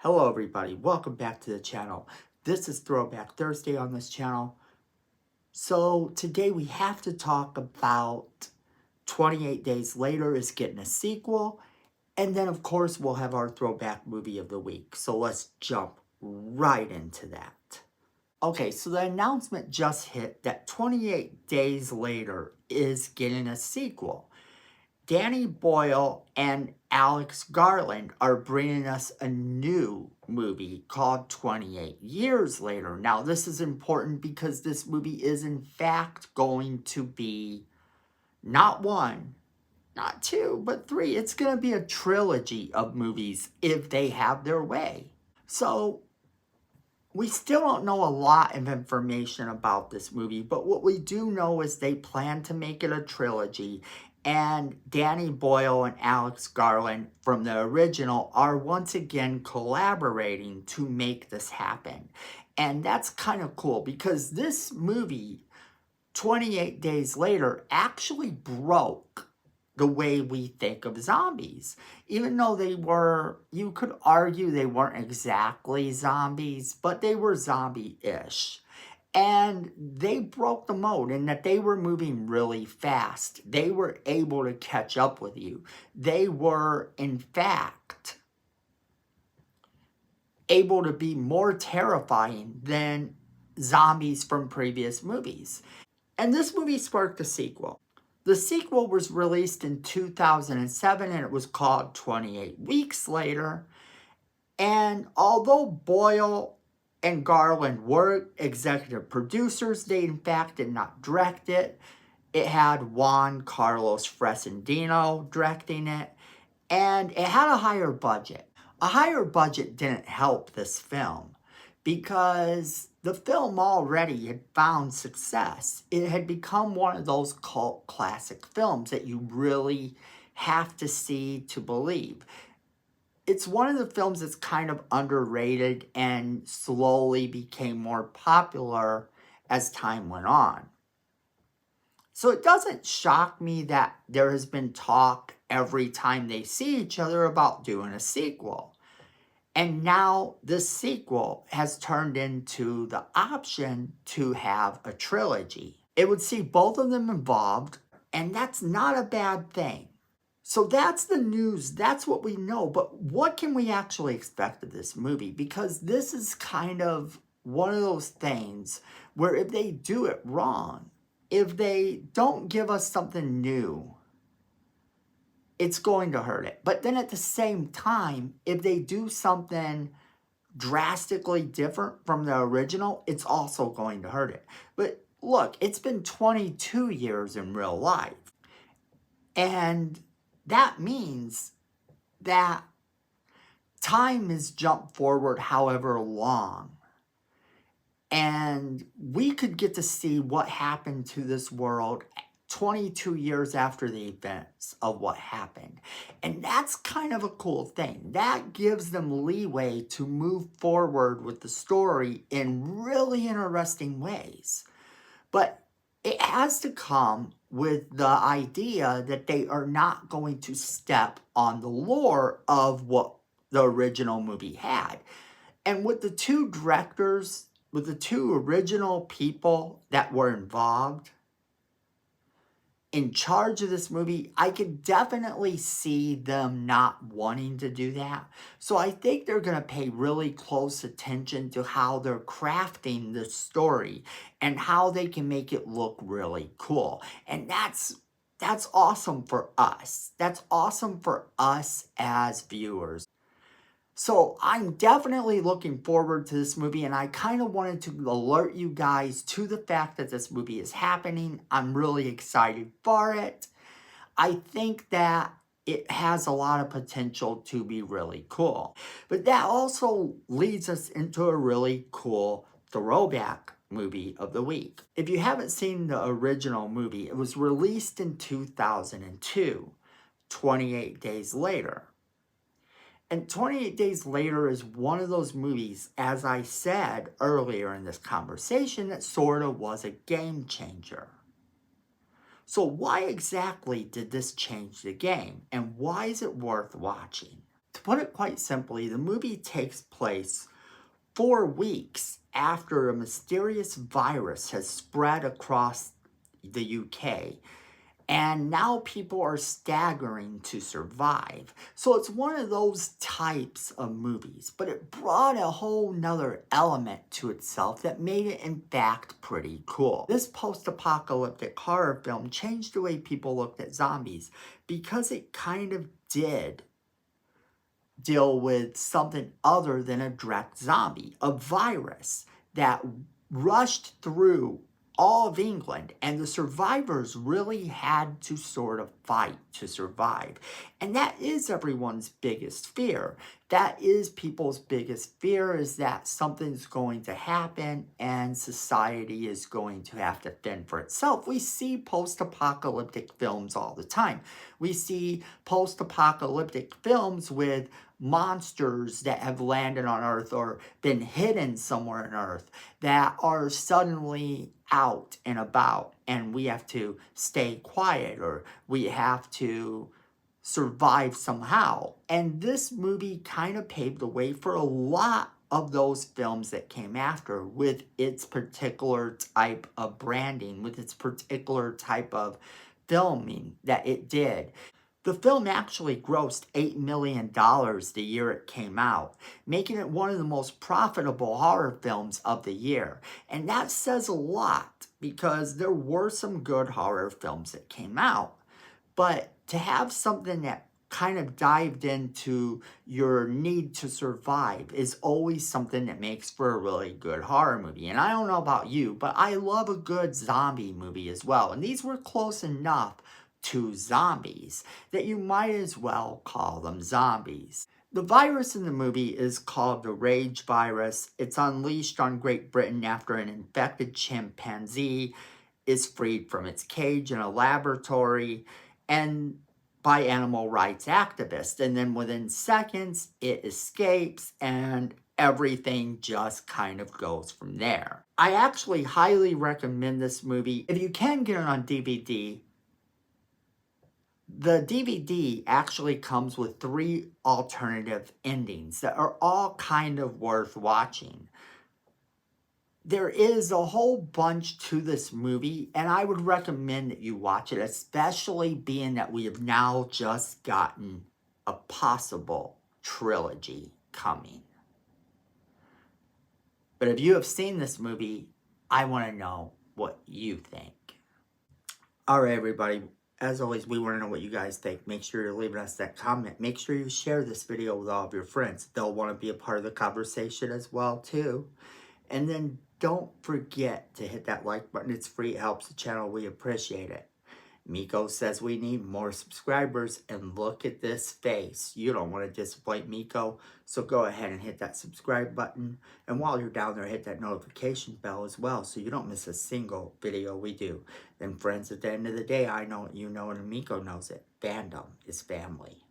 Hello everybody, welcome back to the channel. This is Throwback Thursday on this channel. So today we have to talk about 28 Days Later is getting a sequel. And then of course we'll have our Throwback Movie of the Week. So let's jump right into that. Okay, so the announcement just hit that 28 Days Later is getting a sequel. Danny Boyle and Alex Garland are bringing us a new movie called 28 Years Later. Now, this is important because this movie is in fact going to be not one, not two, but three. It's going to be a trilogy of movies if they have their way. So, we still don't know a lot of information about this movie, but what we do know is they plan to make it a trilogy, and Danny Boyle and Alex Garland from the original are once again collaborating to make this happen. And that's kind of cool because this movie, 28 Days Later, actually broke the way we think of zombies. Even though they were, you could argue they weren't exactly zombies, but they were zombie-ish. And they broke the mold in that they were moving really fast. They were able to catch up with you. They were, in fact, able to be more terrifying than zombies from previous movies. And this movie sparked a sequel. The sequel was released in 2007 and it was called 28 Weeks Later. And although Boyle and Garland were executive producers, they in fact did not direct it. It had Juan Carlos Fresnadino directing it, and it had a higher budget. A higher budget didn't help this film because the film already had found success. It had become one of those cult classic films that you really have to see to believe. It's one of the films that's kind of underrated and slowly became more popular as time went on. So it doesn't shock me that there has been talk every time they see each other about doing a sequel. And now this sequel has turned into the option to have a trilogy. It would see both of them involved, and that's not a bad thing. So that's the news. That's what we know. But what can we actually expect of this movie? Because this is kind of one of those things where if they do it wrong, if they don't give us something new, it's going to hurt it. But then at the same time, if they do something drastically different from the original, it's also going to hurt it. But look, it's been 22 years in real life. And that means that time has jumped forward however long. And we could get to see what happened to this world 22 years after the events of what happened. And that's kind of a cool thing. That gives them leeway to move forward with the story in really interesting ways. But it has to come with the idea that they are not going to step on the lore of what the original movie had. And with the two directors, with the two original people that were involved in charge of this movie, I could definitely see them not wanting to do that. So I think they're going to pay really close attention to how they're crafting the story and how they can make it look really cool. And that's awesome for us. That's awesome for us as viewers. So I'm definitely looking forward to this movie, and I kind of wanted to alert you guys to the fact that this movie is happening. I'm really excited for it. I think that it has a lot of potential to be really cool. But that also leads us into a really cool throwback movie of the week. If you haven't seen the original movie, it was released in 2002, 28 Days Later. And 28 Days Later is one of those movies, as I said earlier in this conversation, that sort of was a game changer. So why exactly did this change the game? And why is it worth watching? To put it quite simply, the movie takes place 4 weeks after a mysterious virus has spread across the UK, and now people are staggering to survive. So it's one of those types of movies, but it brought a whole nother element to itself that made it in fact pretty cool. This post-apocalyptic horror film changed the way people looked at zombies because it kind of did deal with something other than a direct zombie, a virus that rushed through all of England, and the survivors really had to sort of fight to survive. And that is everyone's biggest fear. That is people's biggest fear, is that something's going to happen and society is going to have to fend for itself. We see post-apocalyptic films all the time. We see post-apocalyptic films with monsters that have landed on Earth or been hidden somewhere on Earth that are suddenly out and about, and we have to stay quiet or we have to survive somehow. And this movie kind of paved the way for a lot of those films that came after, with its particular type of branding, with its particular type of filming that it did. The film actually grossed $8 million the year it came out, making it one of the most profitable horror films of the year. And that says a lot, because there were some good horror films that came out. But to have something that kind of dived into your need to survive is always something that makes for a really good horror movie. And I don't know about you, but I love a good zombie movie as well. And these were close enough to zombies that you might as well call them zombies. The virus in the movie is called the Rage virus. It's unleashed on Great Britain after an infected chimpanzee is freed from its cage in a laboratory and by animal rights activists. And then within seconds, it escapes and everything just kind of goes from there. I actually highly recommend this movie. If you can get it on DVD, the DVD actually comes with 3 alternative endings that are all kind of worth watching. There is a whole bunch to this movie, and I would recommend that you watch it, especially being that we have now just gotten a possible trilogy coming. But if you have seen this movie, I want to know what you think. Alright, everybody. As always, we want to know what you guys think. Make sure you're leaving us that comment. Make sure you share this video with all of your friends. They'll want to be a part of the conversation as well, too. And then don't forget to hit that like button. It's free. It helps the channel. We appreciate it. Miko says we need more subscribers, and look at this face. You don't want to disappoint Miko, so go ahead and hit that subscribe button. And while you're down there, hit that notification bell as well, so you don't miss a single video we do. Then friends, at the end of the day, I know it, you know it, and Miko knows it. Fandom is family.